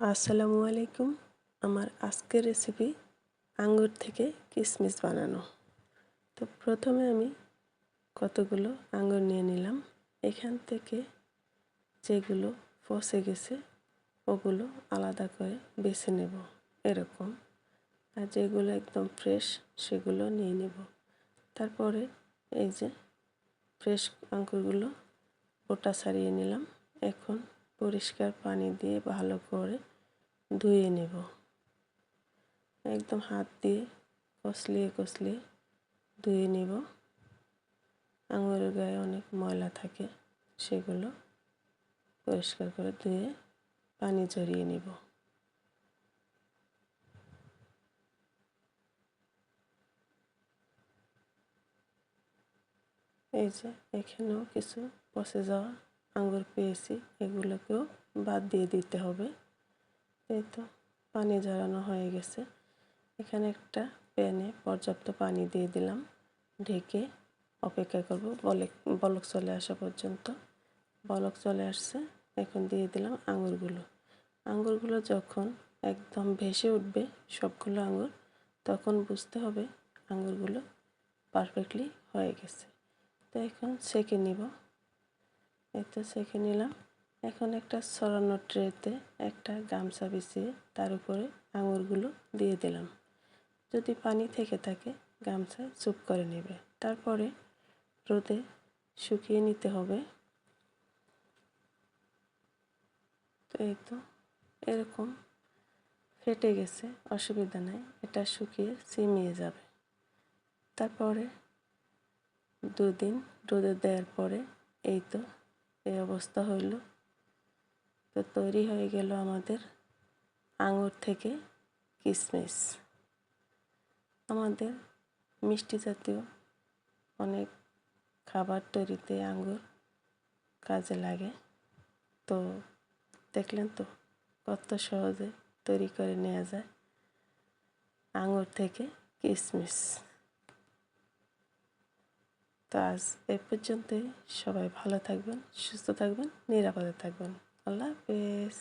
আসসালামু আলাইকুম। আমার আজকের রেসিপি আঙ্গুর থেকে কিশমিশ বানানো। তো প্রথমে আমি কতগুলো আঙ্গুর নিয়ে নিলাম। এখান থেকে যেগুলো পচে গেছে ওগুলো আলাদা করে বেছে নেব এরকম, আর যেগুলো একদম ফ্রেশ সেগুলো নিয়ে নেব। তারপরে এই যে ফ্রেশ আঙ্গুরগুলো ওটা ছাড়িয়ে নিলাম। এখন পরিষ্কার পানি দিয়ে ভালো করে ধুয়ে নেব। একদম হাত দিয়ে কচলিয়ে ধুয়ে নেব। আঙুরের গায়ে অনেক ময়লা থাকে, সেগুলো পরিষ্কার করে ধুয়ে পানি ঝরিয়ে নেব। এই যে এখানেও কিছু পচে যাওয়া আঙুর পেয়েছি, এগুলোকেও বাদ দিয়ে দিতে হবে। এই তো পানি ঝরানো হয়ে গেছে। এখানে একটা প্যানে পর্যাপ্ত পানি দিয়ে দিলাম, ঢেকে অপেক্ষা করব বলক চলে আসা পর্যন্ত। বলক চলে আসছে, এখন দিয়ে দিলাম আঙুরগুলো যখন একদম ভেসে উঠবে সবগুলো আঙুর, তখন বুঝতে হবে আঙুরগুলো পারফেক্টলি হয়ে গেছে। তো এখন ছেঁকে নিব। এই তো ছেঁকে নিলাম। এখন একটা ছড়ানো ট্রেতে একটা গামছা বিছিয়ে তার উপরে আঙুরগুলো দিয়ে দিলাম। যদি পানি থেকে থাকে গামছায় চুপ করে নেবে। তারপরে রোদে শুকিয়ে নিতে হবে। তো এই তো এরকম ফেটে গেছে, অসুবিধা নাই, এটা শুকিয়ে চিমিয়ে যাবে। তারপরে 2 দিন রোদে দেওয়ার পরে এই তো এই অবস্থা হইল। তো তৈরি হয়ে গেল আমাদের আঙুর থেকে কিশমিশ। আমাদের মিষ্টি জাতীয় অনেক খাবার তৈরিতে আঙুর কাজে লাগে। তো দেখলেন তো কত সহজে তৈরি করে নেওয়া যায় আঙুর থেকে কিশমিশ। তো আজ এ পর্যন্তই। সবাই ভালো থাকবেন, সুস্থ থাকবেন, নিরাপদে থাকবেন। আল্লাহ হাফেজ।